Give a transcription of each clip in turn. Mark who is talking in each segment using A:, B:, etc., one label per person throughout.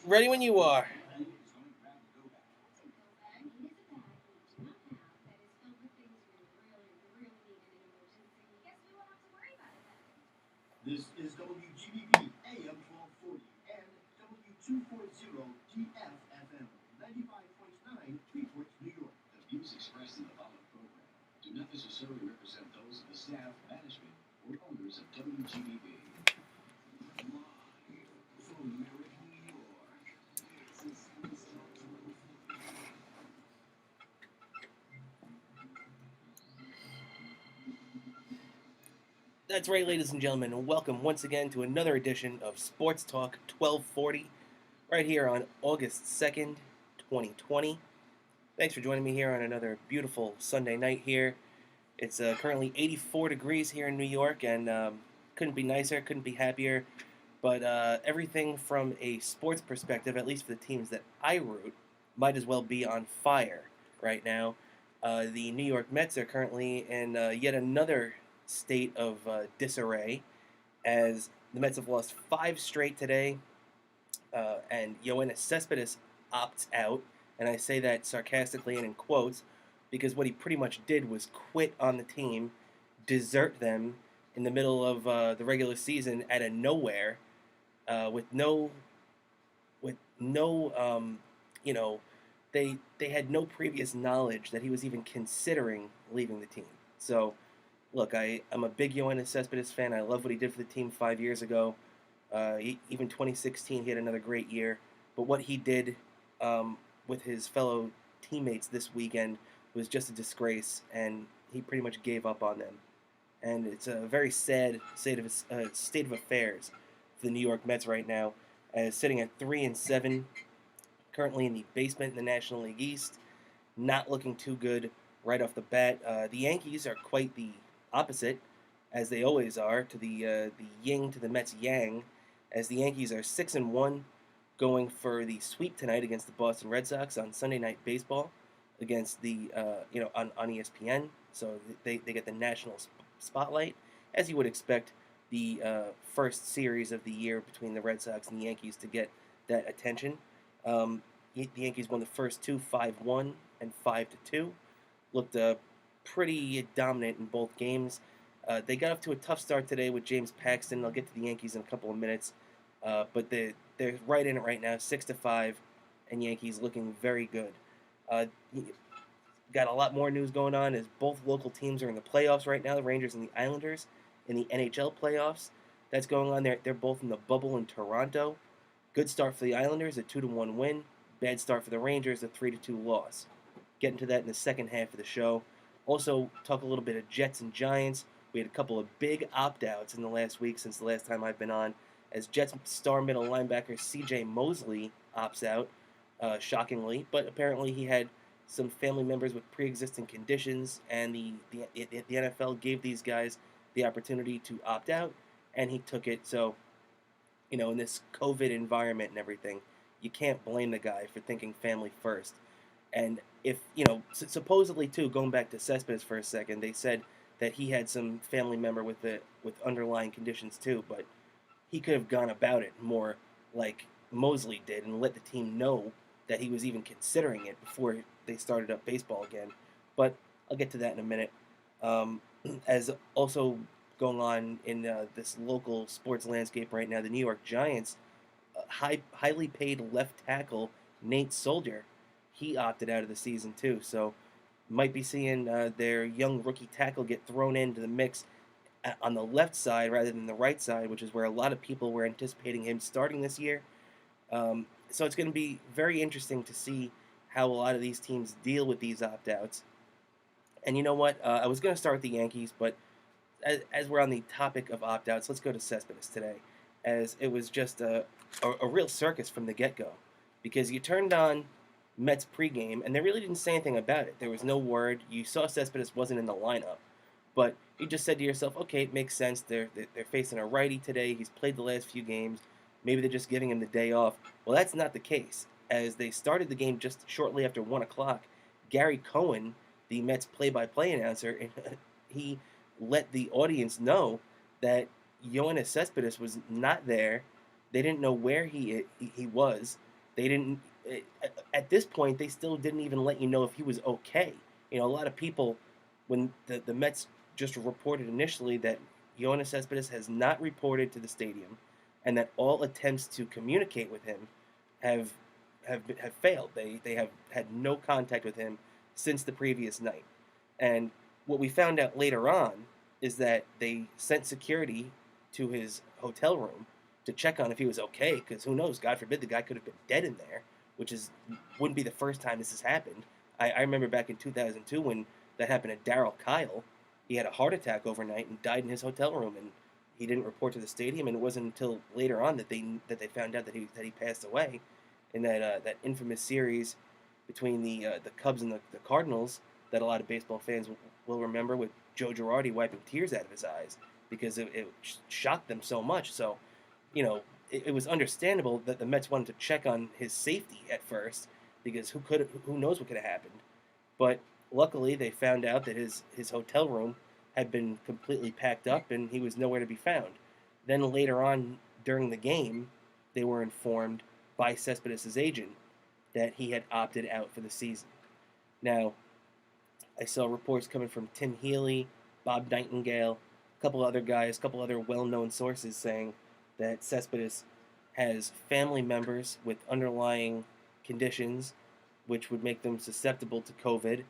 A: Ready when you are.
B: This is WGBB AM 1240 and W240 GFFM 95.9 Freeport, New York. The views expressed in the following program do not necessarily represent those of the staff, management, or owners of WGBB. Live from Merritt, New York, this is SportsTalk 1240.
A: That's right, ladies and gentlemen, and welcome once again to another edition of Sports Talk 1240, right here on August 2nd, 2020. Thanks for joining me here on another beautiful Sunday night here. It's currently 84 degrees here in New York, and couldn't be nicer, couldn't be happier. But everything from a sports perspective, at least for the teams that I root, might as well be on fire right now. The New York Mets are currently in yet another state of disarray, as the Mets have lost 5 straight today, and Yoenis Cespedes opts out, and I say that sarcastically and in quotes, because what he pretty much did was quit on the team, desert them in the middle of the regular season out of nowhere, with no you know they had no previous knowledge that he was even considering leaving the team. So look, I'm a big Yoenis Cespedes fan. I love what he did for the team 5 years ago. Even 2016, he had another great year. But what he did with his fellow teammates this weekend was just a disgrace, and he pretty much gave up on them. And it's a very sad state of affairs for the New York Mets right now, as sitting at 3-7, currently in the basement in the National League East, not looking too good right off the bat. The Yankees are quite the opposite, as they always are, to the yin to the Mets yang, as the Yankees are 6-1, going for the sweep tonight against the Boston Red Sox on Sunday Night Baseball, against the on ESPN. So they get the national spotlight, as you would expect. The first series of the year between the Red Sox and the Yankees to get that attention. The Yankees won the first two 5-1 and 5-2. Looked pretty dominant in both games. They got off to a tough start today with James Paxton. I'll get to the Yankees in a couple of minutes, but they're right in it right now, 6-5, and Yankees looking very good. Got a lot more news going on as both local teams are in the playoffs right now. The Rangers and the Islanders in the NHL playoffs. That's going on there. They're both in the bubble in Toronto. Good start for the Islanders, a 2-1 win. Bad start for the Rangers, a 3-2 loss. Get into that in the second half of the show. Also, talk a little bit of Jets and Giants. We had a couple of big opt-outs in the last week since the last time I've been on, as Jets star middle linebacker C.J. Mosley opts out, shockingly, but apparently he had some family members with pre-existing conditions, and the NFL gave these guys the opportunity to opt out, and he took it. So, in this COVID environment and everything, you can't blame the guy for thinking family first. And if, supposedly too, going back to Cespedes for a second, they said that he had some family member with underlying conditions too, but he could have gone about it more like Mosley did and let the team know that he was even considering it before they started up baseball again. But I'll get to that in a minute. As also going on in this local sports landscape right now, the New York Giants, highly paid left tackle Nate Soldier, he opted out of the season too. So might be seeing their young rookie tackle get thrown into the mix on the left side rather than the right side, which is where a lot of people were anticipating him starting this year. So it's going to be very interesting to see how a lot of these teams deal with these opt-outs. And you know what? I was going to start with the Yankees, but as we're on the topic of opt-outs, let's go to Cespedes today, as it was just a real circus from the get-go, because you turned on Mets pregame, and they really didn't say anything about it. There was no word. You saw Cespedes wasn't in the lineup, but you just said to yourself, okay, it makes sense. They're facing a righty today. He's played the last few games. Maybe they're just giving him the day off. Well, that's not the case. As they started the game just shortly after 1 o'clock, Gary Cohen, the Mets play-by-play announcer, he let the audience know that Yoenis Cespedes was not there. They didn't know where he was. They didn't. At this point, they still didn't even let you know if he was okay. A lot of people, when the Mets just reported initially that Yoenis Cespedes has not reported to the stadium, and that all attempts to communicate with him have have failed. They have had no contact with him since the previous night. And what we found out later on is that they sent security to his hotel room to check on if he was okay, because who knows? God forbid the guy could have been dead in there, which is wouldn't be the first time this has happened. I remember back in 2002 when that happened to Darryl Kyle. He had a heart attack overnight and died in his hotel room, and he didn't report to the stadium. And it wasn't until later on that they found out that he passed away in that infamous series between the Cubs and the Cardinals that a lot of baseball fans will remember, with Joe Girardi wiping tears out of his eyes because it shocked them so much. So, it was understandable that the Mets wanted to check on his safety at first, because who knows what could have happened. But luckily, they found out that his hotel room had been completely packed up and he was nowhere to be found. Then later on during the game, they were informed by Cespedes' agent that he had opted out for the season. Now, I saw reports coming from Tim Healy, Bob Nightingale, a couple other guys, a couple other well-known sources saying that Cespedes has family members with underlying conditions which would make them susceptible to COVID,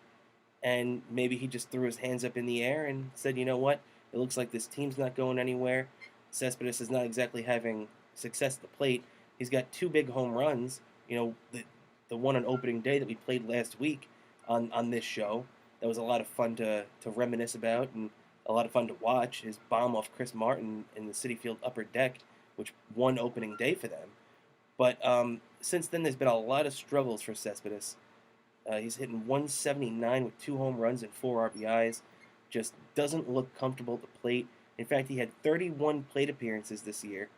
A: and maybe he just threw his hands up in the air and said, you know what, it looks like this team's not going anywhere. Cespedes is not exactly having success at the plate. He's got two big home runs, the one on opening day that we played last week on this show. That was a lot of fun to reminisce about, and a lot of fun to watch. His bomb off Chris Martin in the Citi Field upper deck, which won opening day for them. But since then, there's been a lot of struggles for Cespedes. He's hitting 179 with 2 home runs and 4 RBIs. Just doesn't look comfortable at the plate. In fact, he had 31 plate appearances this year,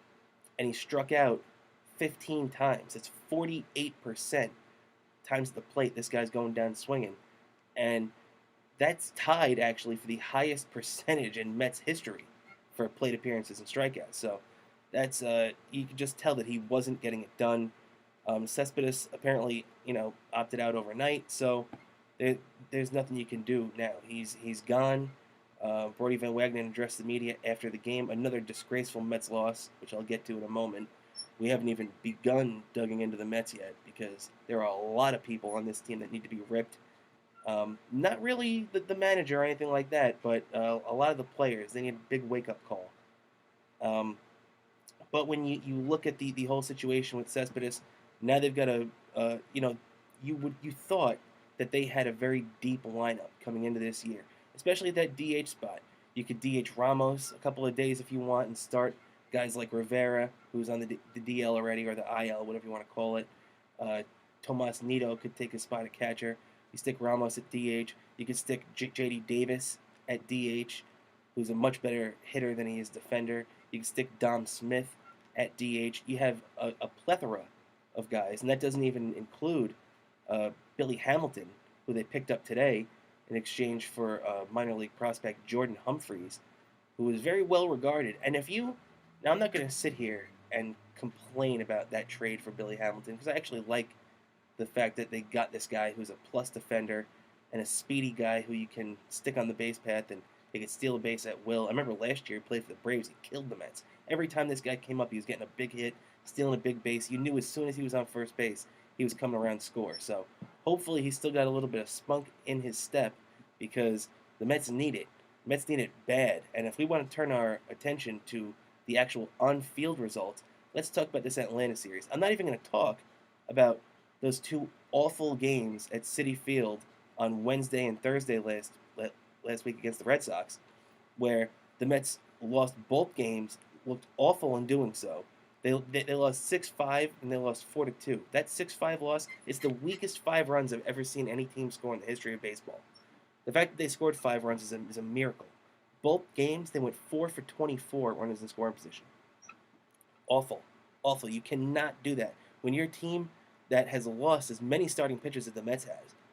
A: and he struck out 15 times. It's 48% times the plate. This guy's going down swinging. And that's tied, actually, for the highest percentage in Mets history for plate appearances and strikeouts. So that's you can just tell that he wasn't getting it done. Cespedes apparently, opted out overnight, so there's nothing you can do now. He's gone. Brody Van Wagenen addressed the media after the game. Another disgraceful Mets loss, which I'll get to in a moment. We haven't even begun digging into the Mets yet, because there are a lot of people on this team that need to be ripped. Not really the manager or anything like that, but a lot of the players. They need a big wake-up call. But when you look at the whole situation with Cespedes, now they've got you thought that they had a very deep lineup coming into this year, especially that DH spot. You could DH Ramos a couple of days if you want and start guys like Rivera, who's on the DL already, or the IL, whatever you want to call it. Tomas Nido could take his spot at catcher. You stick Ramos at DH. You could stick J.D. Davis at DH, who's a much better hitter than he is defender. You can stick Dom Smith at DH. You have a plethora of guys, and that doesn't even include Billy Hamilton, who they picked up today in exchange for minor league prospect Jordan Humphreys, who is very well regarded. And now I'm not going to sit here and complain about that trade for Billy Hamilton, because I actually like the fact that they got this guy who's a plus defender and a speedy guy who you can stick on the base path and he could steal a base at will. I remember last year he played for the Braves. He killed the Mets. Every time this guy came up, he was getting a big hit, stealing a big base. You knew as soon as he was on first base, he was coming around to score. So hopefully he's still got a little bit of spunk in his step, because the Mets need it. The Mets need it bad. And if we want to turn our attention to the actual on-field results, let's talk about this Atlanta series. I'm not even going to talk about those 2 awful games at Citi Field on Wednesday and Thursday last week against the Red Sox, where the Mets lost both games, looked awful in doing so. They lost 6-5 and they lost 4-2. That 6-5 loss is the weakest 5 runs I've ever seen any team score in the history of baseball. The fact that they scored 5 runs is a miracle. Both games, they went 4 for 24 runners in scoring position. Awful. Awful. You cannot do that. When your team that has lost as many starting pitchers as the Mets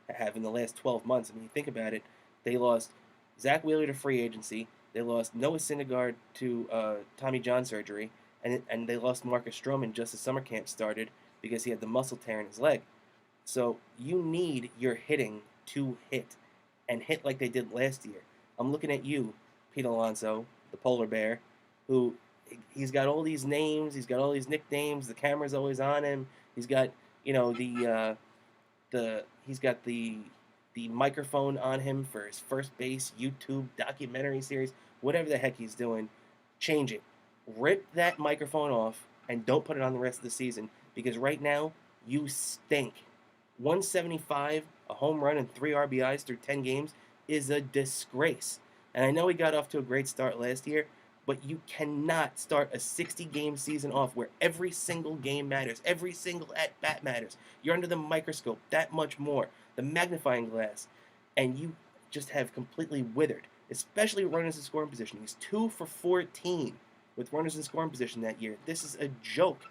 A: have in the last 12 months, I mean, you think about it, they lost Zach Wheeler to free agency, they lost Noah Syndergaard to Tommy John surgery, and they lost Marcus Stroman just as summer camp started. because he had the muscle tear in his leg. So you need your hitting to hit and hit like they did last year. I'm looking at you, Pete Alonso, the polar bear, who he's got all these names, he's got all these nicknames. The camera's always on him. He's got he's got the microphone on him for his first base YouTube documentary series, whatever the heck he's doing. Change it. Rip that microphone off and don't put it on the rest of the season because right now you stink. 175, a home run, and 3 RBIs through 10 games is a disgrace. And I know he got off to a great start last year, but you cannot start a 60-game season off where every single game matters, every single at bat matters. You're under the microscope that much more, the magnifying glass, and you just have completely withered, especially runners in scoring position. He's 2 for 14 with runners in scoring position that year. This is a joke.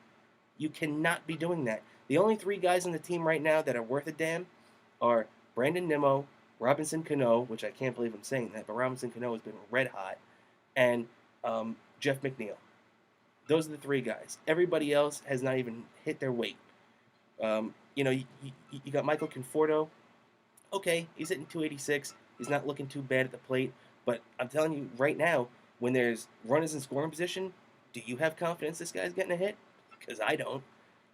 A: You cannot be doing that. The only 3 guys on the team right now that are worth a damn are Brandon Nimmo, Robinson Cano, which I can't believe I'm saying that, but Robinson Cano has been red hot, and Jeff McNeil. Those are the 3 guys. Everybody else has not even hit their weight. You got Michael Conforto. Okay, he's hitting 286. He's not looking too bad at the plate. But I'm telling you right now, when there's runners in scoring position, do you have confidence this guy's getting a hit? Because I don't.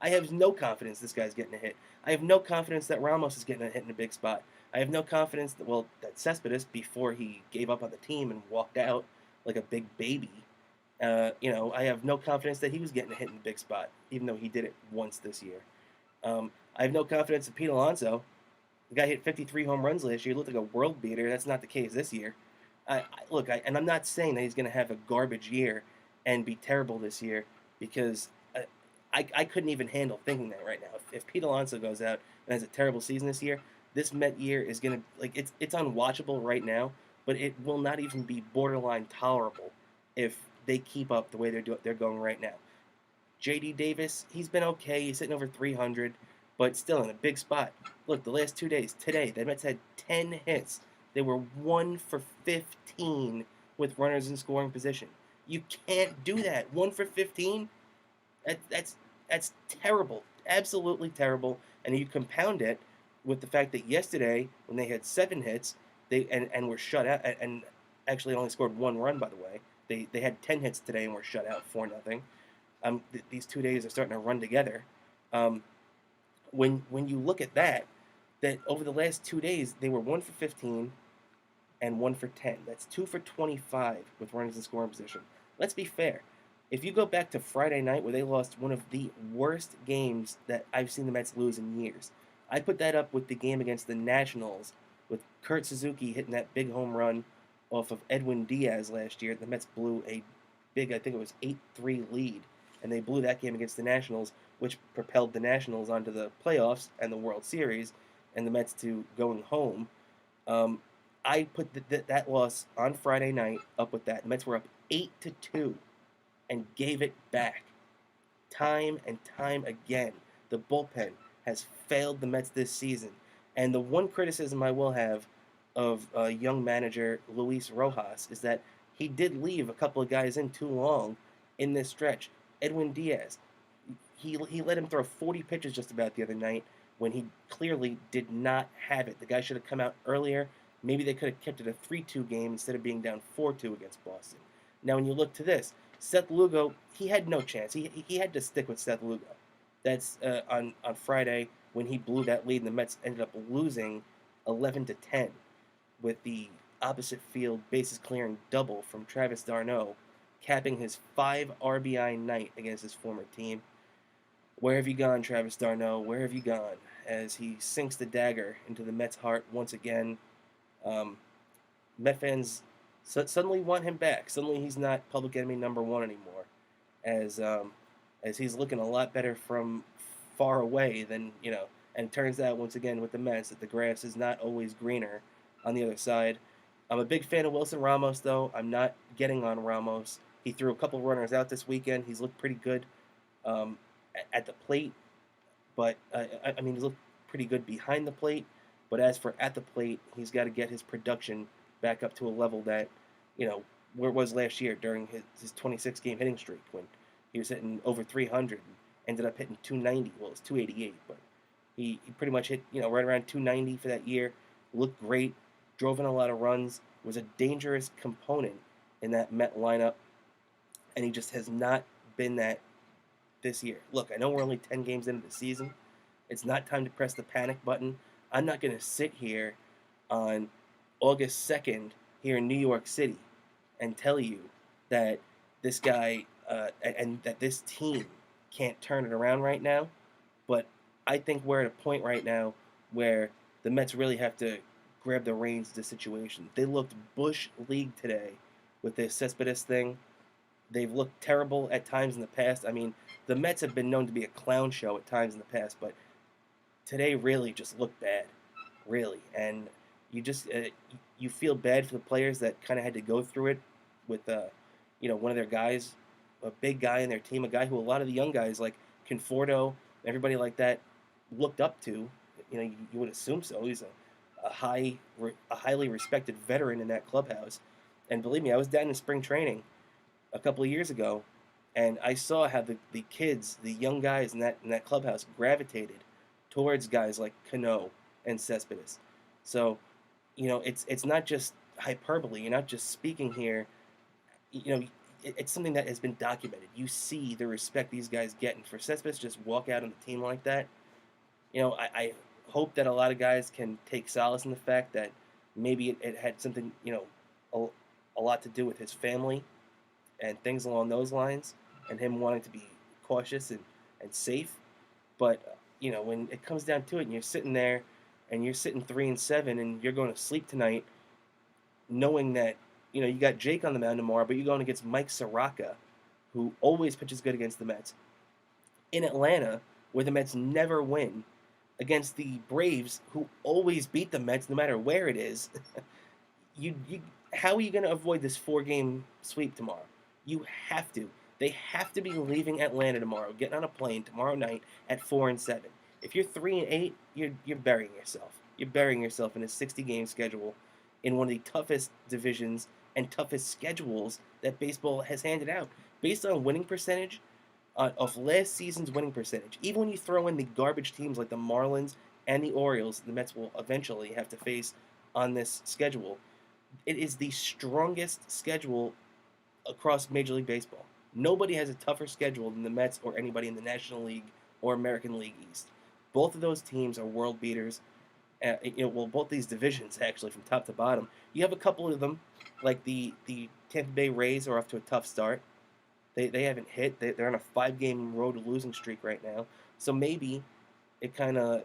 A: I have no confidence this guy's getting a hit. I have no confidence that Ramos is getting a hit in a big spot. I have no confidence that Cespedes, before he gave up on the team and walked out like a big baby, I have no confidence that he was getting a hit in the big spot, even though he did it once this year. I have no confidence in Pete Alonso. The guy hit 53 home runs last year. He looked like a world beater. That's not the case this year. And I'm not saying that he's going to have a garbage year and be terrible this year because I couldn't even handle thinking that right now. If Pete Alonso goes out and has a terrible season this year, this Met year is going to, it's unwatchable right now, but it will not even be borderline tolerable if they keep up the way they're going right now. J.D. Davis, he's been okay. He's hitting over 300, but still in a big spot. Look, the last 2 days, today, the Mets had 10 hits. They were 1 for 15 with runners in scoring position. You can't do that. 1 for 15? That's terrible. Absolutely terrible. And you compound it with the fact that yesterday, when they had 7 hits, and were shut out, and actually only scored 1 run, by the way. They had 10 hits today and were shut out 4-0. These 2 days are starting to run together. When you look at that over the last 2 days, they were 1 for 15 and 1 for 10. That's 2 for 25 with runners in scoring position. Let's be fair. If you go back to Friday night where they lost one of the worst games that I've seen the Mets lose in years, I put that up with the game against the Nationals with Kurt Suzuki hitting that big home run off of Edwin Diaz last year. The Mets blew a big, I think it was 8-3 lead, and they blew that game against the Nationals, which propelled the Nationals onto the playoffs and the World Series, and the Mets to going home. I put that loss on Friday night up with that. The Mets were up 8-2 and gave it back. Time and time again, the bullpen has failed the Mets this season. And the one criticism I will have of young manager Luis Rojas is that he did leave a couple of guys in too long in this stretch. Edwin Diaz, he let him throw 40 pitches just about the other night when he clearly did not have it. The guy should have come out earlier. Maybe they could have kept it a 3-2 game instead of being down 4-2 against Boston. Now, when you look to this, Seth Lugo, he had no chance. He had to stick with Seth Lugo. That's on Friday when he blew that lead, and the Mets ended up losing 11-10 with the opposite field bases clearing double from Travis d'Arnaud, capping his 5 RBI night against his former team. Where have you gone, Travis d'Arnaud? Where have you gone? As he sinks the dagger into the Mets' heart once again. Met fans suddenly want him back. Suddenly he's not public enemy number 1 anymore, as he's looking a lot better from far away than, and it turns out once again with the Mets that the grass is not always greener on the other side. I'm a big fan of Wilson Ramos, though. I'm not getting on Ramos. He threw a couple runners out this weekend. He's looked pretty good at the plate, but he's looked pretty good behind the plate. But as for at the plate, he's got to get his production back up to a level that, where it was last year during his 26-game hitting streak when he was hitting over 300. ended up hitting 290. Well, it's 288, but he pretty much hit right around 290 for that year. Looked great, drove in a lot of runs, was a dangerous component in that Met lineup, and he just has not been that this year. Look, I know we're only 10 games into the season. It's not time to press the panic button. I'm not going to sit here on August 2nd here in New York City and tell you that this guy and that this team can't turn it around right now. But I think we're at a point right now where the Mets really have to grab the reins of the situation. They looked Bush League today with this Cespedes thing. They've looked terrible at times in the past. I mean, the Mets have been known to be a clown show at times in the past, but today really just looked bad, really. And you just you feel bad for the players that kind of had to go through it with one of their guys, a big guy in their team, a guy who a lot of the young guys like Conforto, everybody like that looked up to. You would assume so. He's a highly respected veteran in that clubhouse. And believe me, I was down in spring training a couple of years ago, and I saw how the kids, the young guys in that clubhouse gravitated towards guys like Cano and Cespedes. So, it's not just hyperbole. You're not just speaking here. It's something that has been documented. You see the respect these guys get, and for Cespedes just walk out on the team like that. I hope that a lot of guys can take solace in the fact that maybe it had something, a lot to do with his family and things along those lines, and him wanting to be cautious and safe. But when it comes down to it, and you're sitting there, and you're sitting 3-7, and you're going to sleep tonight, knowing that you got Jake on the mound tomorrow, but you're going against Mike Soroka, who always pitches good against the Mets in Atlanta, where the Mets never win, against the Braves, who always beat the Mets no matter where it is. you how are you going to avoid this 4-game sweep tomorrow? You have to. They have to be leaving Atlanta tomorrow, getting on a plane tomorrow night at 4-7. If you're 3-8, you're burying yourself. You're burying yourself in a 60-game schedule in one of the toughest divisions and toughest schedules that baseball has handed out, based on winning percentage of last season's winning percentage. Even when you throw in the garbage teams like the Marlins and the Orioles, the Mets will eventually have to face on this schedule. It is the strongest schedule across Major League Baseball. Nobody has a tougher schedule than the Mets or anybody in the National League or American League East. Both of those teams are world beaters. Both these divisions actually, from top to bottom. You have a couple of them, like the Tampa Bay Rays, are off to a tough start. They haven't hit. They're on a 5-game road losing streak right now. So maybe it kind of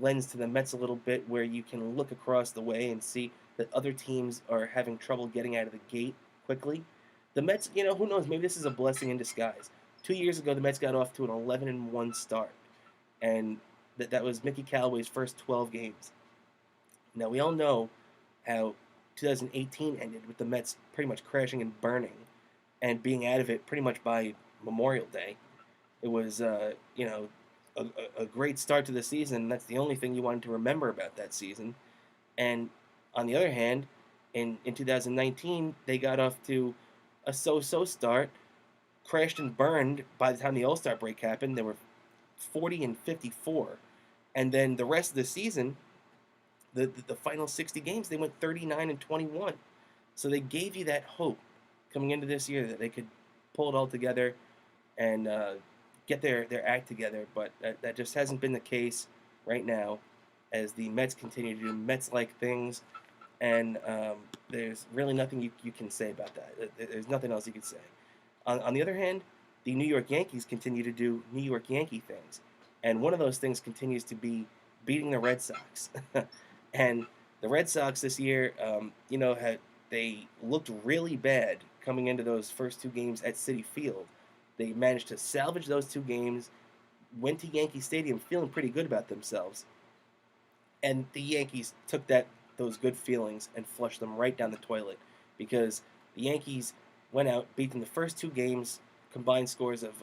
A: lends to the Mets a little bit, where you can look across the way and see that other teams are having trouble getting out of the gate quickly. The Mets, who knows? Maybe this is a blessing in disguise. 2 years ago, the Mets got off to an 11-1 start, and that was Mickey Callaway's first 12 games. Now we all know how 2018 ended, with the Mets pretty much crashing and burning, and being out of it pretty much by Memorial Day. It was, a great start to the season. And that's the only thing you wanted to remember about that season. And on the other hand, in 2019, they got off to a so-so start, crashed and burned by the time the All-Star break happened. They were 40-54. And then the rest of the season, the final 60 games, they went 39-21. So they gave you that hope coming into this year that they could pull it all together and get their act together. But that just hasn't been the case right now, as the Mets continue to do Mets-like things. And there's really nothing you can say about that. There's nothing else you can say. On the other hand, the New York Yankees continue to do New York Yankee things. And one of those things continues to be beating the Red Sox. And the Red Sox this year, they looked really bad coming into those first 2 games at Citi Field. They managed to salvage those 2 games, went to Yankee Stadium feeling pretty good about themselves. And the Yankees took those good feelings and flushed them right down the toilet, because the Yankees went out, beat them the first 2 games, combined scores of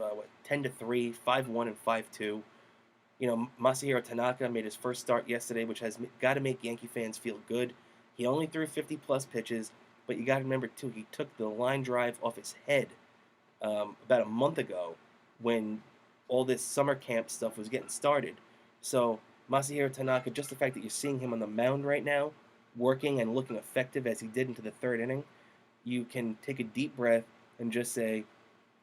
A: 10-3, 5-1, and 5-2. Masahiro Tanaka made his first start yesterday, which has got to make Yankee fans feel good. He only threw 50-plus pitches, but you got to remember, too, he took the line drive off his head about a month ago, when all this summer camp stuff was getting started. So Masahiro Tanaka, just the fact that you're seeing him on the mound right now, working and looking effective as he did into the third inning, you can take a deep breath and just say,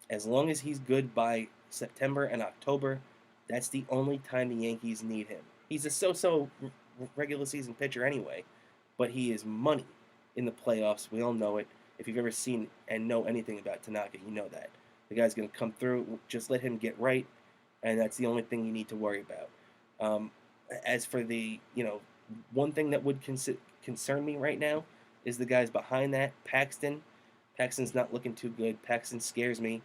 A: as long as he's good by September and October, that's the only time the Yankees need him. He's a so-so regular season pitcher anyway, but he is money in the playoffs. We all know it. If you've ever seen and know anything about Tanaka, you know that. The guy's going to come through. Just let him get right, and that's the only thing you need to worry about. Um, as for the, one thing that would concern me right now is the guys behind that. Paxton. Paxton's not looking too good. Paxton scares me.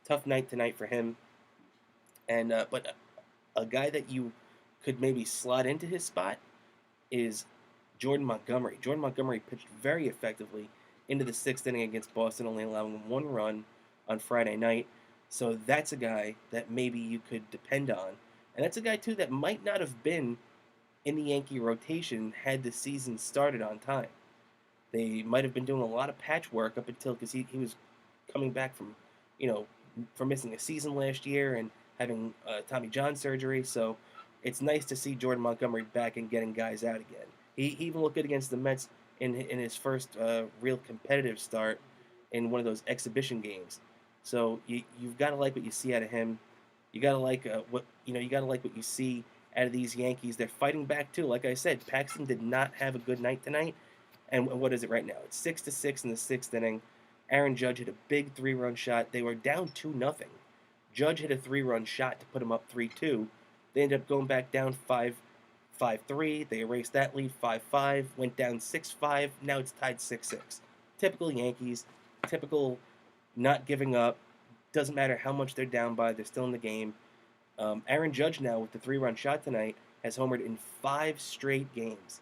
A: Tough night tonight for him. And but a guy that you could maybe slot into his spot is Jordan Montgomery. Jordan Montgomery pitched very effectively into the sixth inning against Boston, only allowing one run on Friday night. So that's a guy that maybe you could depend on. And that's a guy, too, that might not have been in the Yankee rotation had the season started on time. They might have been doing a lot of patchwork up until, because he was coming back from, you know, from missing a season last year and having Tommy John surgery. So it's nice to see Jordan Montgomery back and getting guys out again. He even looked good against the Mets in his first real competitive start in one of those exhibition games. So you've got to like what you see out of him. You got to like you got to like what you see out of these Yankees. They're fighting back too. Like I said, Paxton did not have a good night tonight. And what is it right now? It's 6-6 in the sixth inning. Aaron Judge hit a big 3-run shot. They were down 2-0. Judge hit a 3-run shot to put them up 3-2. They ended up going back down 5-3. They erased that lead 5-5. Went down 6-5. Now it's tied 6-6. Typical Yankees. Typical not giving up. Doesn't matter how much they're down by. They're still in the game. Aaron Judge now with the 3-run shot tonight has homered in 5 straight games.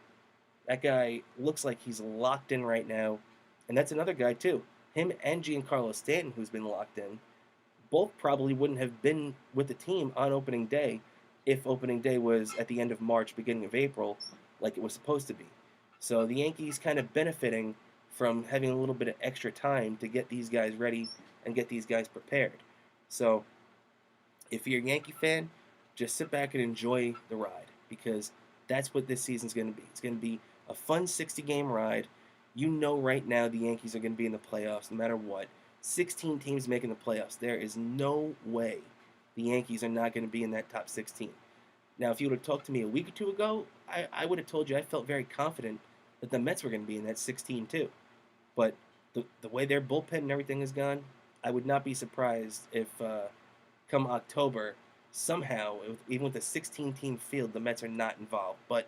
A: That guy looks like he's locked in right now. And that's another guy, too. Him and Giancarlo Stanton, who's been locked in, both probably wouldn't have been with the team on opening day if opening day was at the end of March, beginning of April, like it was supposed to be. So the Yankees kind of benefiting from having a little bit of extra time to get these guys ready and get these guys prepared. So if you're a Yankee fan, just sit back and enjoy the ride because that's what this season's going to be. It's going to be a fun 60-game ride. You know right now the Yankees are going to be in the playoffs no matter what. 16 teams making the playoffs. There is no way the Yankees are not going to be in that top 16. Now, if you would have talked to me a week or two ago, I would have told you I felt very confident that the Mets were going to be in that 16 too. But the way their bullpen and everything has gone, I would not be surprised if come October, somehow, even with a 16-team field, the Mets are not involved. But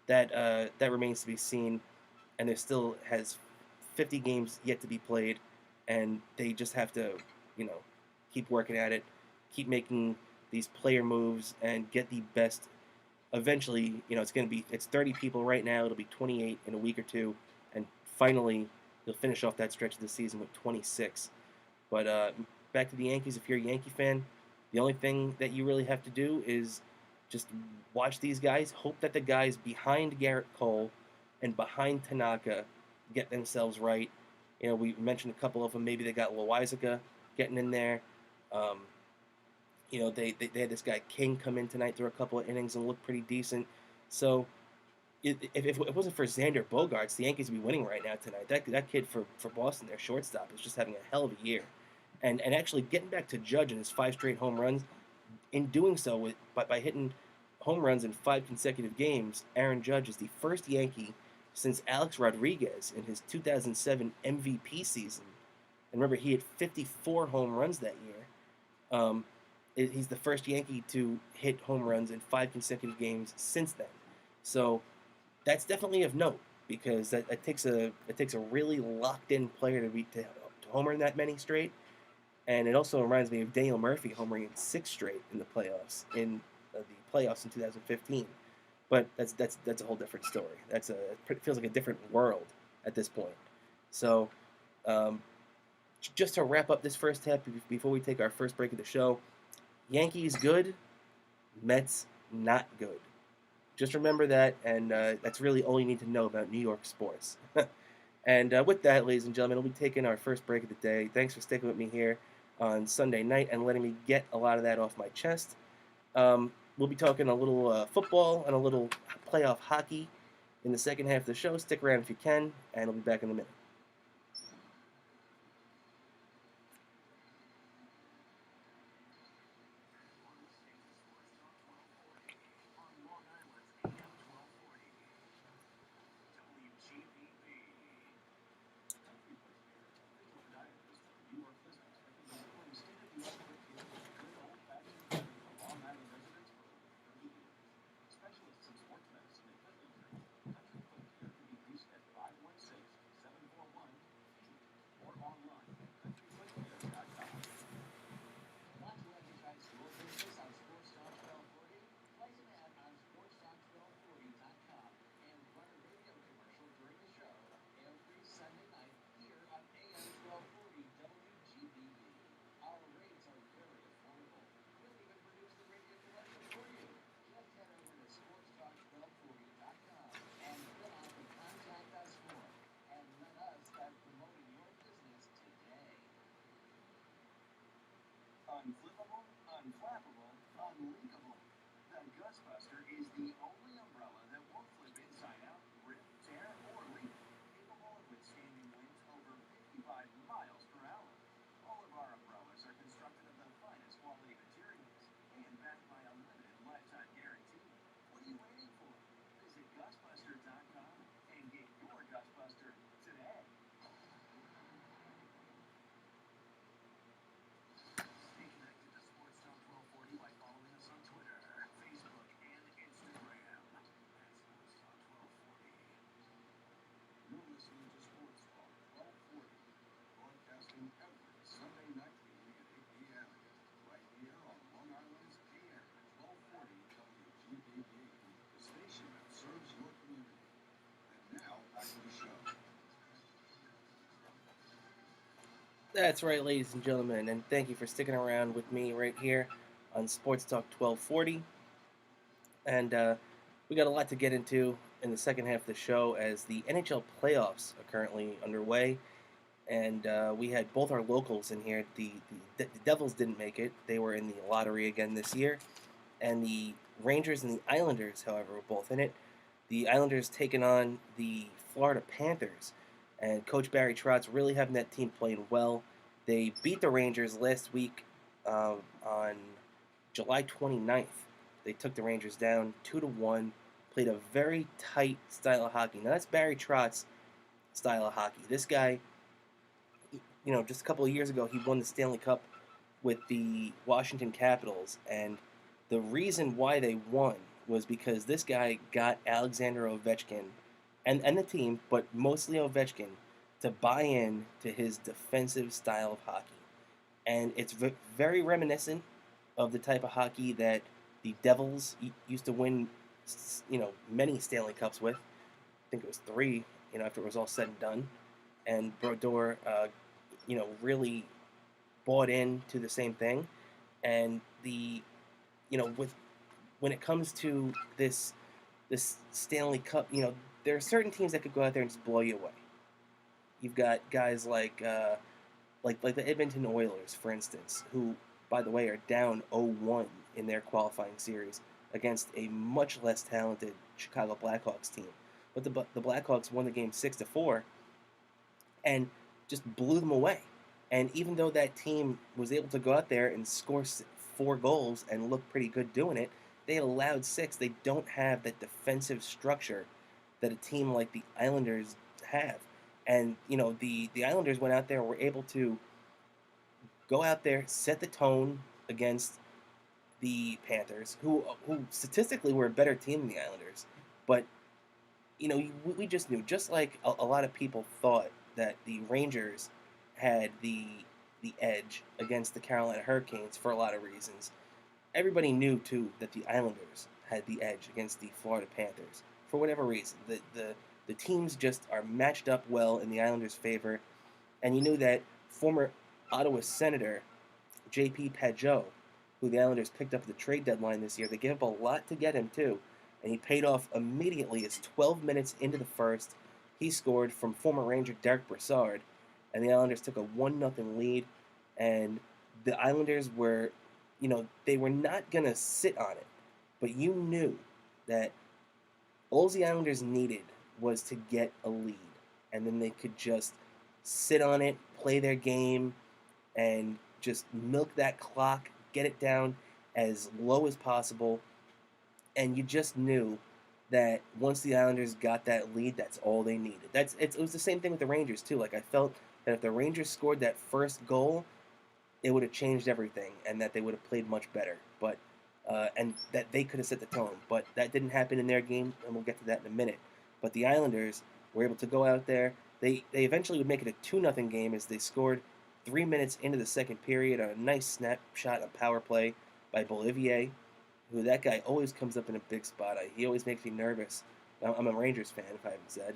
A: that remains to be seen, and there still has 50 games yet to be played, and they just have to, keep working at it, keep making these player moves, and get the best. Eventually, it's 30 people right now. It'll be 28 in a week or two, and finally, you'll finish off that stretch of the season with 26. But back to the Yankees, if you're a Yankee fan, the only thing that you really have to do is just watch these guys, hope that the guys behind Garrett Cole and behind Tanaka get themselves right. We mentioned a couple of them. Maybe they got Loizaga getting in there. They had this guy King come in tonight through a couple of innings and look pretty decent. So if it wasn't for Xander Bogaerts, the Yankees would be winning right now tonight. That kid for Boston, their shortstop, is just having a hell of a year. And actually getting back to Judge and his 5 straight home runs, in doing so by hitting home runs in 5 consecutive games, Aaron Judge is the first Yankee since Alex Rodriguez in his 2007 MVP season. And remember, he had 54 home runs that year. He's the first Yankee to hit home runs in 5 consecutive games since then. So that's definitely of note because it takes a really locked in player to homer in that many straight. And it also reminds me of Daniel Murphy homering in 6 straight in the playoffs in 2015. But that's a whole different story. It feels like a different world at this point. So just to wrap up this first half before we take our first break of the show, Yankees good, Mets not good. Just remember that, and that's really all you need to know about New York sports. And with that, ladies and gentlemen, we'll be taking our first break of the day. Thanks for sticking with me here on Sunday night and letting me get a lot of that off my chest. We'll be talking a little football and a little playoff hockey in the second half of the show. Stick around if you can, and I'll be back in a minute.
B: Specialists in sports medicine and clinical care. Country Foot Care can be reached at 516-741-8 or online at countryfootcare.com. Want to advertise your business on Sports Talk 1240? Place an ad on SportsTalk1240.com and run a radio commercial during the show every Sunday night here on AM 1240 WGBB. Our rates are very affordable. We'll even produce the radio commercial for you. Just head over to SportsTalk1240.com and fill out the Contact Us form and let us start promoting your business today. Unflippable, unflappable, unlinkable. The Gusbuster is the only umbrella that won't flip inside out, rip, tear, or leak. Capable of withstanding winds over 55 miles per hour. All of our umbrellas are constructed of the finest quality materials and backed by a limited lifetime guarantee. What are you waiting for? Visit Gusbuster.com and get your Gusbuster today. Stay connected to Sports Talk 1240 by following us on Twitter, Facebook, and Instagram at Sports Talk 1240. You're listening to Sports Talk 1240, broadcasting every Sunday night beginning at 8 p.m. right here on Long Island's AM 1240 WGBB, the station that serves your community. And now back to the show.
A: That's right, ladies and gentlemen, and thank you for sticking around with me right here on Sports Talk 1240. And we got a lot to get into in the second half of the show as the NHL playoffs are currently underway. And we had both our locals in here. The Devils didn't make it. They were in the lottery again this year. And the Rangers and the Islanders, however, were both in it. The Islanders taking on the Florida Panthers. And Coach Barry Trotz really having that team playing well. They beat the Rangers last week on July 29th. They took the Rangers down 2-1. Played a very tight style of hockey. Now that's Barry Trotz style of hockey. This guy, just a couple of years ago, he won the Stanley Cup with the Washington Capitals, and the reason why they won was because this guy got Alexander Ovechkin and the team, but mostly Ovechkin, to buy in to his defensive style of hockey. And it's very reminiscent of the type of hockey that the Devils used to win, many Stanley Cups with. I think it was 3, after it was all said and done. And Brodeur, really bought into the same thing. And when it comes to this Stanley Cup, there are certain teams that could go out there and just blow you away. You've got guys like the Edmonton Oilers, for instance, who, by the way, are down 0-1 in their qualifying series against a much less talented Chicago Blackhawks team. But the Blackhawks won the game 6-4 and just blew them away. And even though that team was able to go out there and score 4 goals and look pretty good doing it, they had allowed 6. They don't have that defensive structure that a team like the Islanders have. And, the Islanders went out there and were able to go out there, set the tone against the Panthers, who statistically were a better team than the Islanders. But, we just knew, just like a lot of people thought that the Rangers had the edge against the Carolina Hurricanes for a lot of reasons. Everybody knew, too, that the Islanders had the edge against the Florida Panthers for whatever reason. The teams just are matched up well in the Islanders' favor. And you knew that former Ottawa Senator J.P. Pajot, who the Islanders picked up at the trade deadline this year, they gave up a lot to get him, too. And he paid off immediately as 12 minutes into the first, he scored from former Ranger Derek Brassard. And the Islanders took a 1-0 lead. And the Islanders were, they were not going to sit on it, but you knew that all the Islanders needed was to get a lead, and then they could just sit on it, play their game, and just milk that clock, get it down as low as possible, and you just knew that once the Islanders got that lead, that's all they needed. It was the same thing with the Rangers too. Like I felt that if the Rangers scored that first goal, it would have changed everything, and that they would have played much better. But and that they could have set the tone. But that didn't happen in their game, and we'll get to that in a minute. But the Islanders were able to go out there. They eventually would make it a 2-0 game as they scored 3 minutes into the second period on a nice snapshot on power play by Bolivier, who that guy always comes up in a big spot. He always makes me nervous. I'm a Rangers fan, if I haven't said,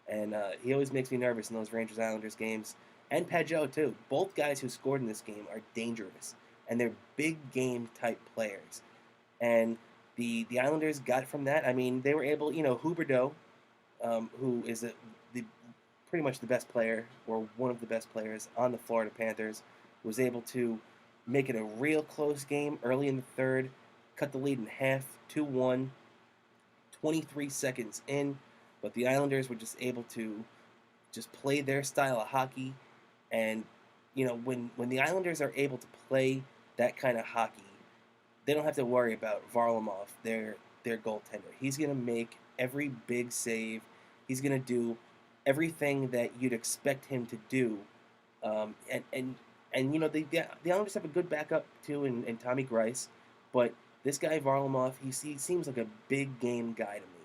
A: and he always makes me nervous in those Rangers Islanders games. And Pajot too. Both guys who scored in this game are dangerous, and they're big game type players. And the Islanders got from that. I mean, they were able, Huberdeau, who is the pretty much the best player or one of the best players on the Florida Panthers, was able to make it a real close game early in the third, cut the lead in half, 2-1, 23 seconds in, but the Islanders were just able to just play their style of hockey. And when the Islanders are able to play that kind of hockey, they don't have to worry about Varlamov, their goaltender. He's going to make every big save. He's going to do everything that you'd expect him to do. The Islanders have a good backup too in Tommy Grice, but this guy Varlamov, he seems like a big game guy to me,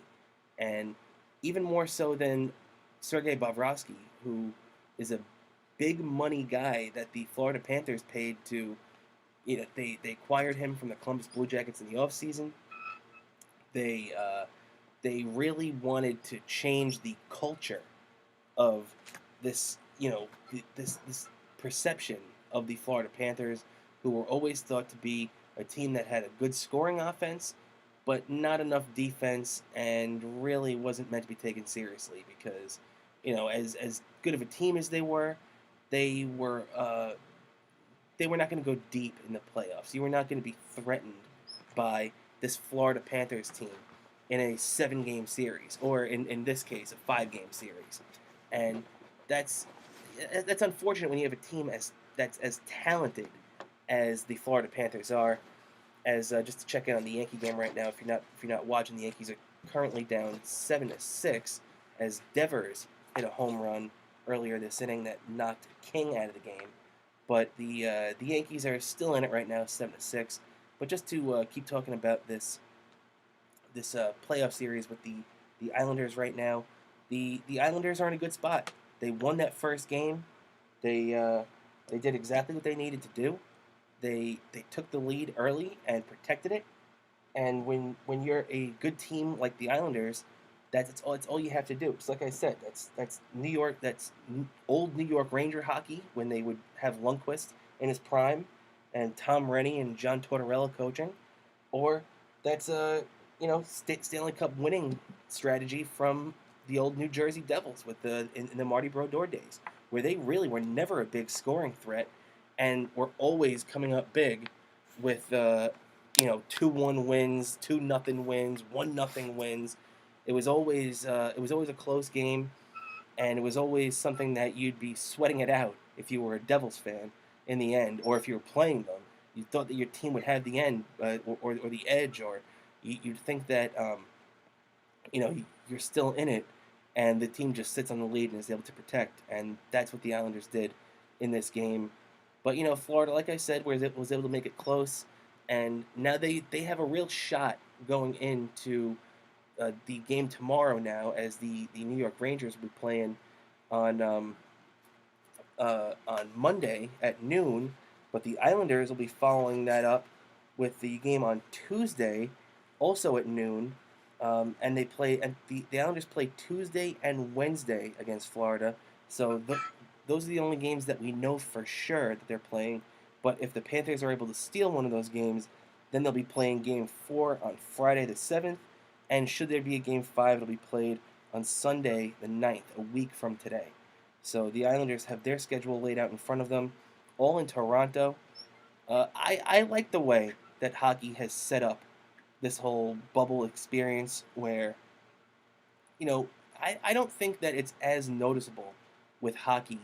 A: and even more so than Sergei Bobrovsky, who is a big money guy that the Florida Panthers paid to. They acquired him from the Columbus Blue Jackets in the offseason. They really wanted to change the culture of this, this perception of the Florida Panthers, who were always thought to be a team that had a good scoring offense, but not enough defense, and really wasn't meant to be taken seriously because, as good of a team as they were not going to go deep in the playoffs. You were not going to be threatened by this Florida Panthers team in a 7-game series, or in this case, a 5-game series. And that's unfortunate when you have a team that's as talented as the Florida Panthers are. As just to check in on the Yankee game right now, if you're not watching, the Yankees are currently down 7-6 as Devers hit a home run earlier this inning that knocked King out of the game. But the Yankees are still in it right now, 7-6. But just to keep talking about this playoff series with the Islanders right now, the Islanders are in a good spot. They won that first game. They did exactly what they needed to do. They took the lead early and protected it. And when you're a good team like the Islanders, it's all you have to do. Because like I said, that's New York. That's old New York Ranger hockey when they would have Lundqvist in his prime, and Tom Rennie and John Tortorella coaching, or that's Stanley Cup winning strategy from the old New Jersey Devils with in the Marty Brodeur days, where they really were never a big scoring threat, and were always coming up big with 2-1 wins, 2-0 wins, 1-0 wins. It was always a close game, and it was always something that you'd be sweating it out if you were a Devils fan in the end, or if you were playing them. You thought that your team would have the end, or the edge, or you'd think that you're still in it, and the team just sits on the lead and is able to protect, and that's what the Islanders did in this game. But Florida, like I said, was able to make it close, and now they have a real shot going into the game tomorrow now, as the New York Rangers will be playing on Monday at noon, but the Islanders will be following that up with the game on Tuesday, also at noon, and the Islanders play Tuesday and Wednesday against Florida. So those are the only games that we know for sure that they're playing. But if the Panthers are able to steal one of those games, then they'll be playing Game 4 on Friday the 7th. And should there be a Game 5, it'll be played on Sunday the 9th, a week from today. So the Islanders have their schedule laid out in front of them, all in Toronto. I like the way that hockey has set up this whole bubble experience where, you know, I don't think that it's as noticeable with hockey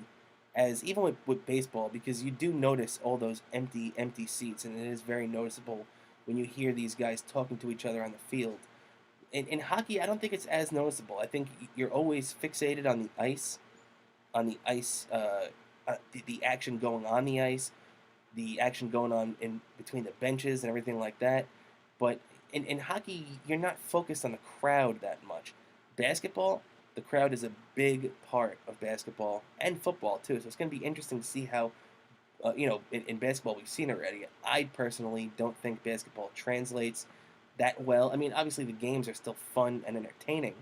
A: as even with baseball, because you do notice all those empty seats, and it is very noticeable when you hear these guys talking to each other on the field. In hockey, I don't think it's as noticeable. I think you're always fixated on the ice, the action going on the ice, the action going on in between the benches and everything like that. But in hockey, you're not focused on the crowd that much. Basketball, the crowd is a big part of basketball and football too. So it's going to be interesting to see how, in basketball we've seen already. I personally don't think basketball translates that well. I mean, obviously the games are still fun and entertaining,